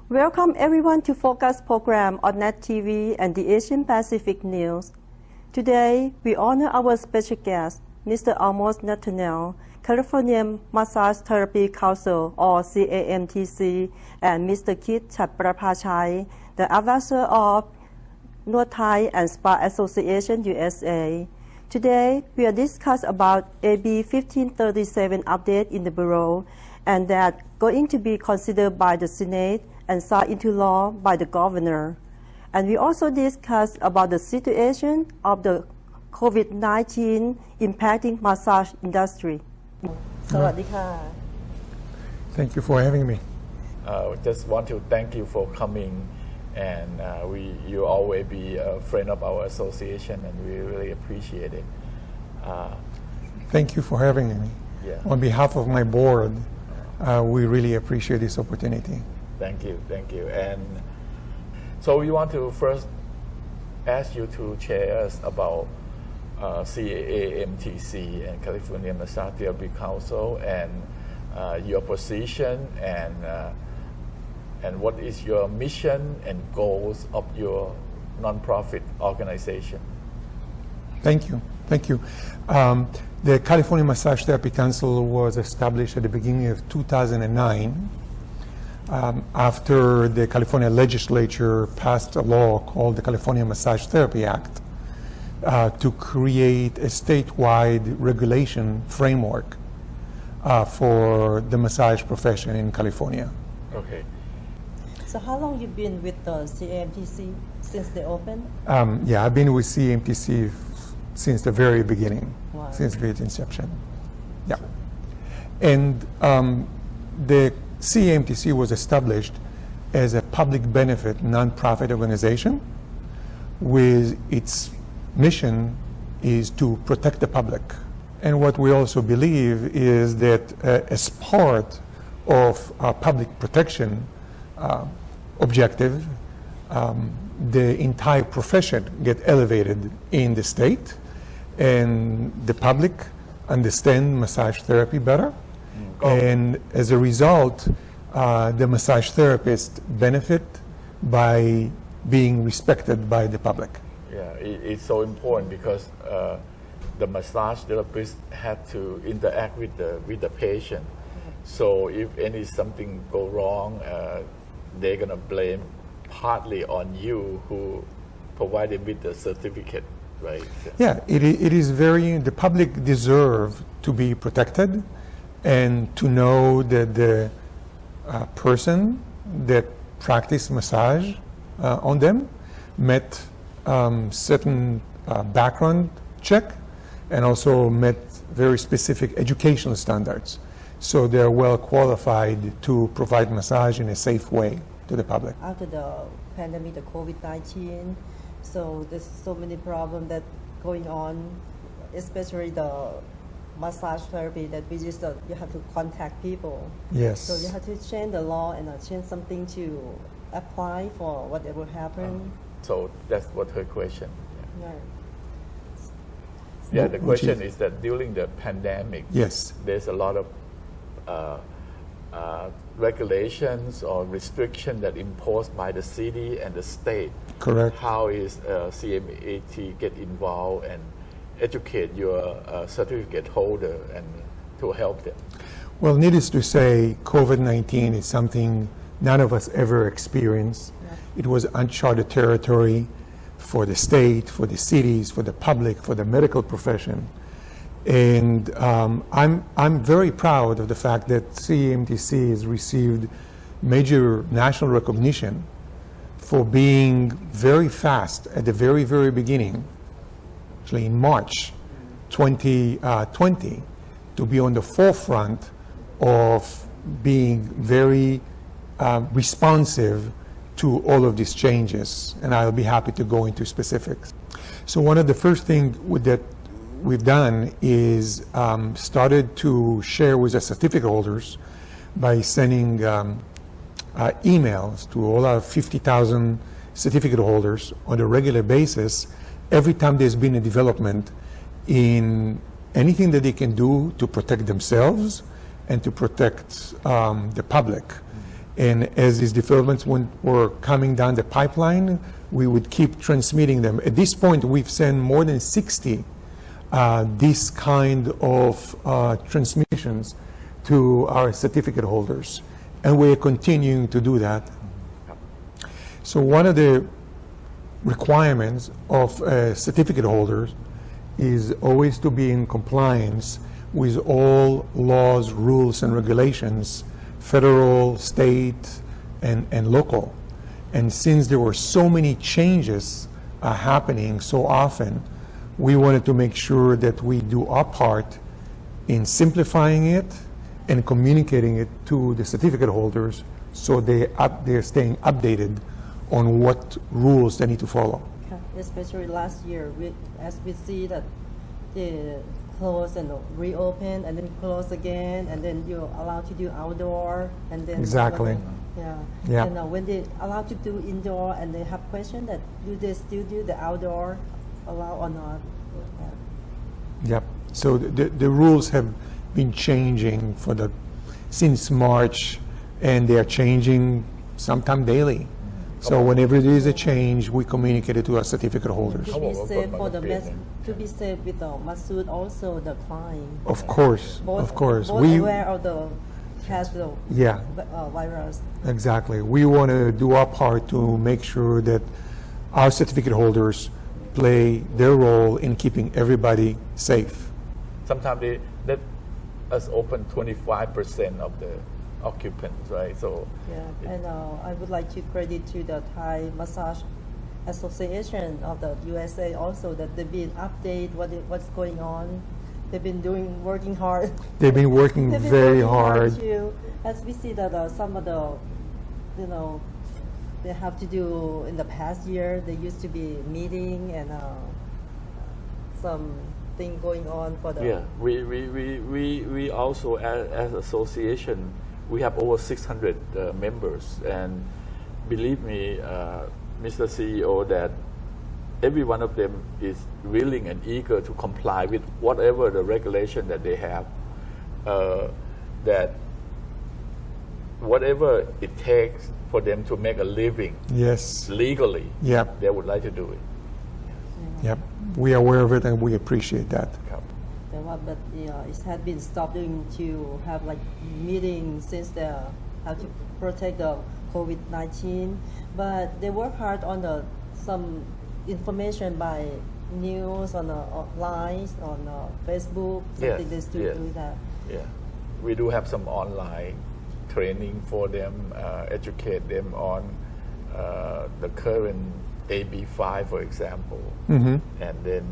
Welcome everyone to Focus program on Net TV and the Asian Pacific News. Today, we honor our special guest, Mr. Ahmos Netanel, California Massage Therapy Council, or CAMTC, and Mr. Kit Chatprapachai, the advisor of Nua Thai and Spa Association USA. Today, we will discuss about AB1537 update in the Bureau, and that going to be considered by the Senate and signed into law by the governor. And we also discussed about the situation of the COVID-19 impacting massage industry. Sawadika. Thank you for having me. Just want to thank you for coming, and you always be a friend of our association, and we really appreciate it. Thank you for having me. Yeah. On behalf of my board, we really appreciate this opportunity. Thank you. And so we want to first ask you to share us about CAMTC and California Massage Therapy Council, and your position, and what is your mission and goals of your nonprofit organization. Thank you. The California Massage Therapy Council was established at the beginning of 2009 after the California legislature passed a law called the California Massage Therapy Act to create a statewide regulation framework for the massage profession in California. Okay. So how long you been with the CAMTC since they opened? I've been with CAMTC since the very beginning, Wow. since its inception. Yeah. And the CAMTC was established as a public benefit nonprofit organization with its mission is to protect the public. And what we also believe is that as part of our public protection objective, the entire profession get elevated in the state, and the public understand massage therapy better. And as a result, the massage therapists benefit by being respected by the public. Yeah, it's so important because the massage therapist had to interact with the patient. So if something go wrong, they're gonna blame partly on you who provided with the certificate, right? Yeah, it is the public deserve to be protected and to know that the person that practiced massage on them met certain background check and also met very specific educational standards. So they're well qualified to provide massage in a safe way to the public. After the pandemic, the COVID-19, so there's so many problems that going on, especially the massage therapy that you have to contact people. Yes. So you have to change the law and change something to apply for whatever happened. So that's what her question. Right. Yeah, the question is that during the pandemic, yes, there's a lot of regulations or restrictions that imposed by the city and the state. Correct. How is CMAT get involved and educate your certificate holder and to help them? Well, needless to say, COVID-19 is something none of us ever experienced. Yeah. It was uncharted territory for the state, for the cities, for the public, for the medical profession. And I'm very proud of the fact that CAMTC has received major national recognition for being very fast at the very, very beginning, actually in March 2020, to be on the forefront of being very responsive to all of these changes. And I'll be happy to go into specifics. So one of the first things that we've done is started to share with the certificate holders by sending emails to all our 50,000 certificate holders on a regular basis every time there's been a development in anything that they can do to protect themselves and to protect the public. And as these developments were coming down the pipeline, we would keep transmitting them. At this point, we've sent more than 60 this kind of transmissions to our certificate holders, and we're continuing to do that. So one of the requirements of certificate holders is always to be in compliance with all laws, rules, and regulations, federal, state, and local. And since there were so many changes happening so often, we wanted to make sure that we do our part in simplifying it and communicating it to the certificate holders so they're staying updated on what rules they need to follow. Especially last year, as we see that they close and reopen and then close again, and then you're allowed to do outdoor, and then Exactly. Yeah. And when they allowed to do indoor, and they have question that do they still do the outdoor, allow or not? Yep. So the rules have been changing since March, and they are changing sometime daily. So whenever there is a change, we communicate it to our certificate holders. To be safe for to be safe with the Masood, also the client. Of course, Both we aware of the cash flow virus. Exactly. We want to do our part to make sure that our certificate holders play their role in keeping everybody safe. Sometimes they let us open 25% of the occupants, right? So yeah, and I would like to credit to the Thai Massage Association of the USA also, that they've been update what's going on. They've been working hard. They've been working very hard. Too, as we see that some of the, they have to do in the past year. There used to be meeting and some thing going on for the. Yeah, we also as association, we have over 600 members, and believe me, Mr. CEO, that every one of them is willing and eager to comply with whatever the regulation that they have, that whatever it takes for them to make a living legally, they would like to do it. Yep, we are aware of it and we appreciate that. But it had been stopping to have like meetings since they have to protect the COVID-19. But they work hard on some information by news on lines on Facebook. Something they still do that. Yeah, we do have some online training for them, educate them on the current AB5, for example, and then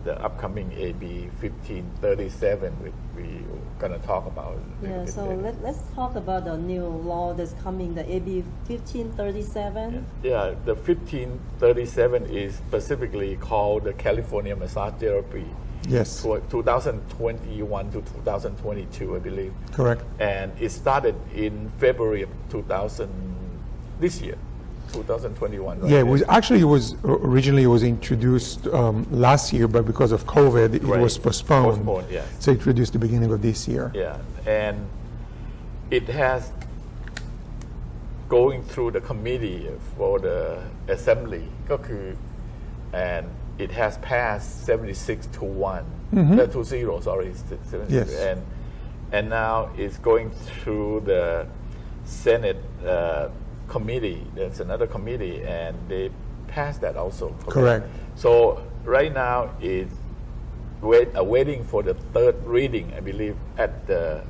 the upcoming AB1537, which we're going to talk about. Yeah, so let's talk about the new law that's coming, the AB1537. Yeah, the 1537 is specifically called the California Massage Therapy. Yes. 2021 to 2022, I believe. Correct. And it started in February of this year. 2021. Right? Yeah, it was originally introduced last year, but because of COVID, it was postponed. Yes. So introduced the beginning of this year. Yeah, and it has going through the committee for the assembly, and it has passed 76 to 1, 2-0, sorry, 76, yes. And now it's going through the Senate committee. There's another committee, and they passed that also. Correct. So right now it's waiting for the third reading, I believe, at the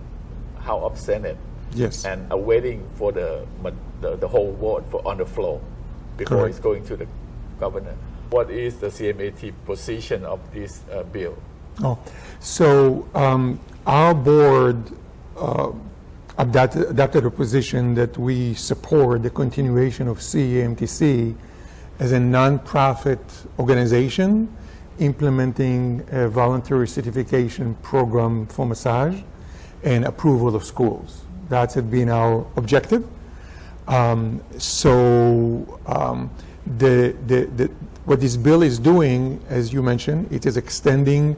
House of Senate. Yes. And awaiting for the whole vote on the floor before Correct. it's going to the governor. What is the CAMTC position of this bill? So our board adopted a position that we support the continuation of CAMTC as a nonprofit organization implementing a voluntary certification program for massage and approval of schools. That's been our objective. What this bill is doing, as you mentioned, it is extending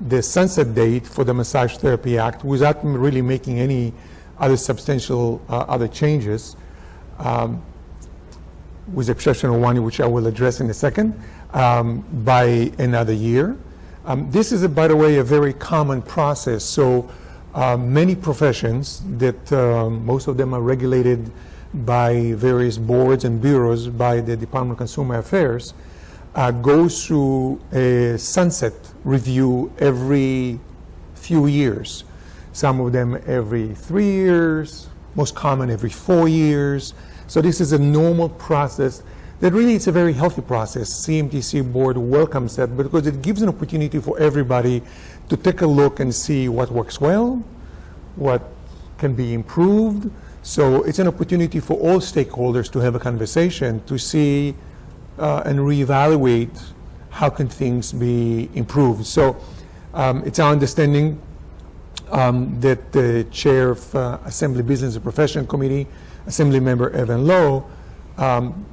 the sunset date for the Massage Therapy Act without really making any other substantial other changes, with the exception of one which I will address in a second, by another year. This is, by the way, a very common process. So many professions that most of them are regulated by various boards and bureaus by the Department of Consumer Affairs goes through a sunset review every few years. Some of them every 3 years, most common every 4 years. So this is a normal process that really it's a very healthy process. CMTC board welcomes that because it gives an opportunity for everybody to take a look and see what works well, what can be improved. So it's an opportunity for all stakeholders to have a conversation to see and reevaluate how can things be improved. So it's our understanding that the chair of Assembly Business and Profession Committee, Assembly Member Evan Lowe,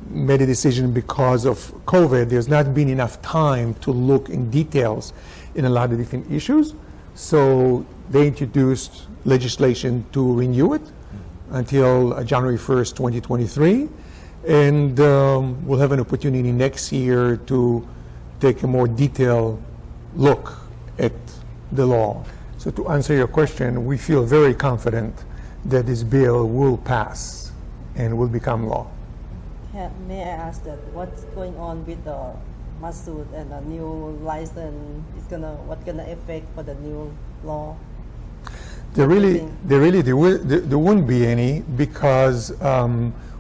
made a decision because of COVID. There's not been enough time to look in details in a lot of different issues. So they introduced legislation to renew it until January 1st, 2023. And we'll have an opportunity next year to take a more detailed look at the law. So to answer your question, we feel very confident that this bill will pass and will become law. May I ask that what's going on with the Masood and the new license? What's gonna affect for the new law? There won't be any because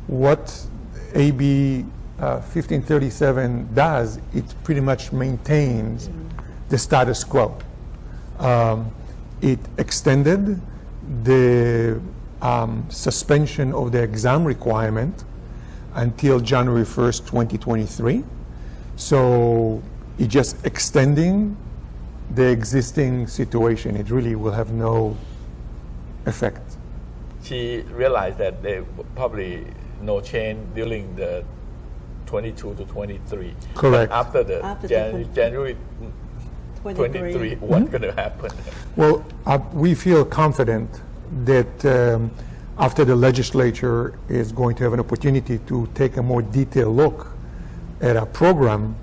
what AB 1537 does, it pretty much maintains the status quo. It extended the suspension of the exam requirement until January 1st, 2023. So it just extending the existing situation. It really will have no effect. She realized that there probably no change during the 22 to 23. Correct. But after January 23, what's going to happen? Well, we feel confident that after the legislature is going to have an opportunity to take a more detailed look at our program,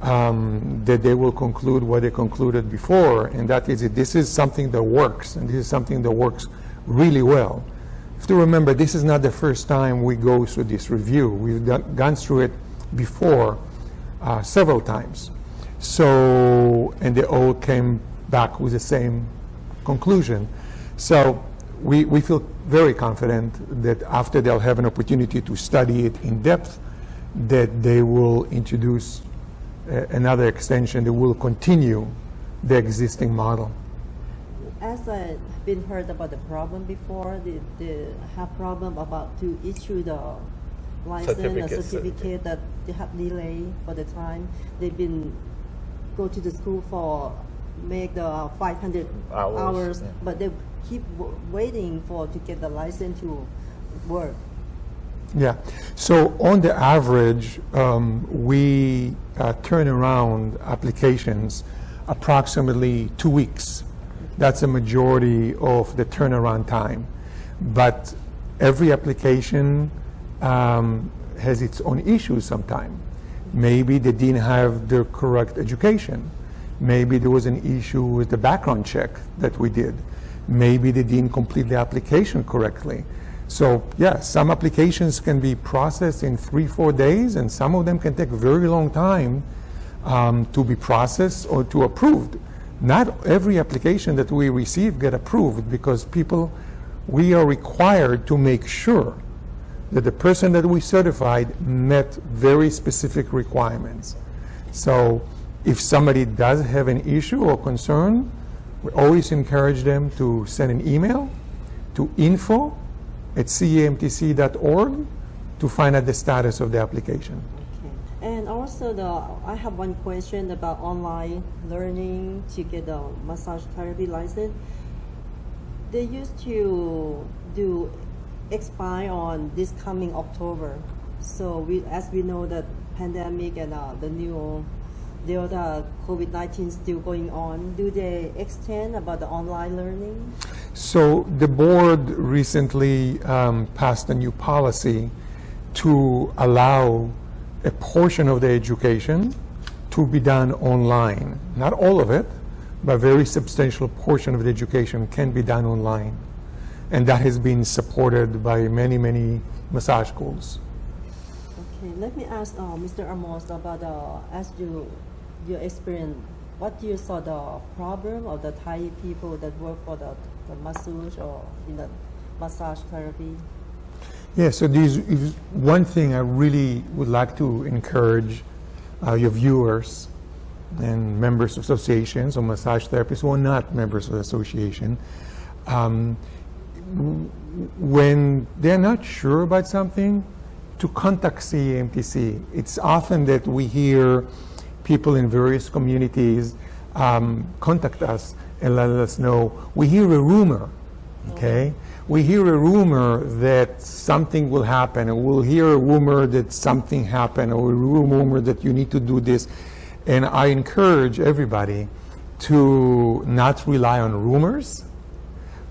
that they will conclude what they concluded before, and that is that this is something that works, and this is something that works really well. You have to remember, this is not the first time we go through this review. We've gone through it before several times. So, and they all came back with the same conclusion. So we feel very confident that after they'll have an opportunity to study it in depth, that they will introduce another extension that will continue the existing model. As I've been heard about the problem before, they have problem about to issue the license or certificate that they have delay for the time. They've been go to the school for make the 500 hours, yeah. But they keep waiting to get the license to work. Yeah. So on the average, we turn around applications approximately 2 weeks. That's a majority of the turnaround time. But every application has its own issues sometimes. Maybe they didn't have the correct education. Maybe there was an issue with the background check that we did. Maybe they didn't complete the application correctly. So yeah, some applications can be processed in 3-4 days, and some of them can take a very long time to be processed or to approved. Not every application that we receive get approved because we are required to make sure that the person that we certified met very specific requirements. So if somebody does have an issue or concern, we always encourage them to send an email to info@camtc.org to find out the status of the application. Okay. And also, I have one question about online learning to get the massage therapy license. They used to do expire on this coming October. So as we know that pandemic and the new Delta COVID-19 still going on, do they extend about the online learning? So the board recently passed a new policy to allow a portion of the education to be done online. Not all of it, but a very substantial portion of the education can be done online. And that has been supported by many, many massage schools. Okay, let me ask Mr. Ahmos about as you experience, what you saw the problem of the Thai people that work for the massage or in the massage therapy? Yeah, so is one thing I really would like to encourage your viewers and members of associations or massage therapists who are not members of the association. When they're not sure about something, to contact CAMTC. It's often that we hear people in various communities contact us and let us know. We hear a rumor, okay? We hear a rumor that something will happen, and we'll hear a rumor that something happened, or a rumor that you need to do this. And I encourage everybody to not rely on rumors,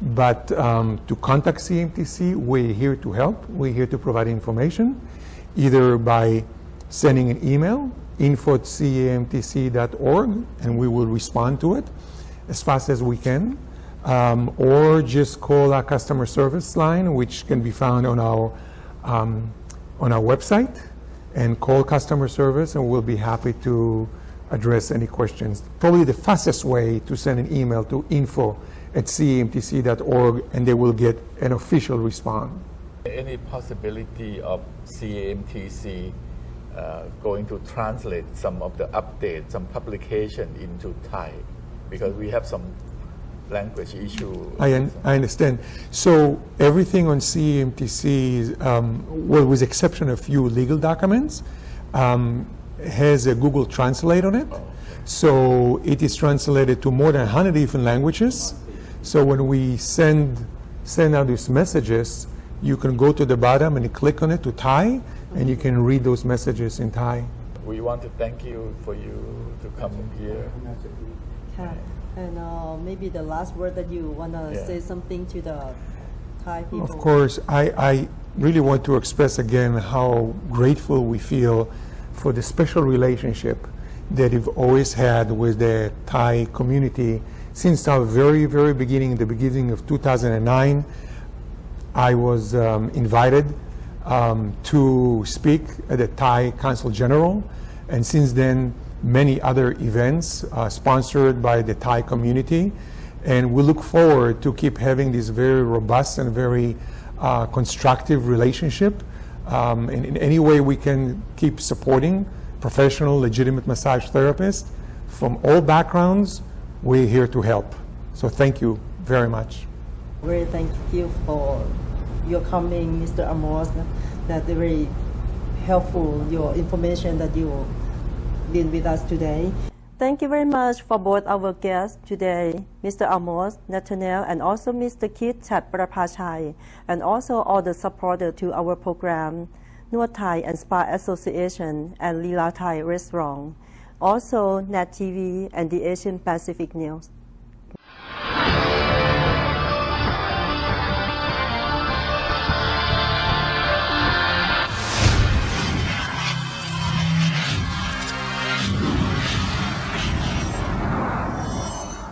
but to contact CAMTC. We're here to help. We're here to provide information, either by sending an email, info@camtc.org, and we will respond to it as fast as we can, or just call our customer service line, which can be found on our website, and call customer service, and we'll be happy to address any questions. Probably the fastest way to send an email to info@camtc.org, and they will get an official response. Any possibility of CAMTC going to translate some of the updates, some publication into Thai? Because we have some language issue. I understand. So everything on CAMTC, well, with exception of a few legal documents, has a Google Translate on it. So it is translated to more than 100 different languages. So when we send out these messages, you can go to the bottom and you click on it to Thai, and you can read those messages in Thai. We want to thank you for you to come here. Okay. And maybe the last word that you want to say something to the Thai people. Of course, I really want to express again how grateful we feel for the special relationship that we've always had with the Thai community since our very, very beginning, the beginning of 2009. I was invited to speak at the Thai Consul General, and since then many other events sponsored by the Thai community, and we look forward to keep having this very robust and very constructive relationship. In any way we can keep supporting professional, legitimate massage therapists from all backgrounds, we're here to help. So thank you very much. Very thank you for your coming, Mr. Ahmos. That very helpful, your information that you did with us today. Thank you very much for both our guests today, Mr. Ahmos Netanel and also Mr. Kit Chatprapachai, and also all the supporters to our program, Nuot Thai and Spa Association and Lila Thai Restaurant, also Nat TV and the Asian Pacific News.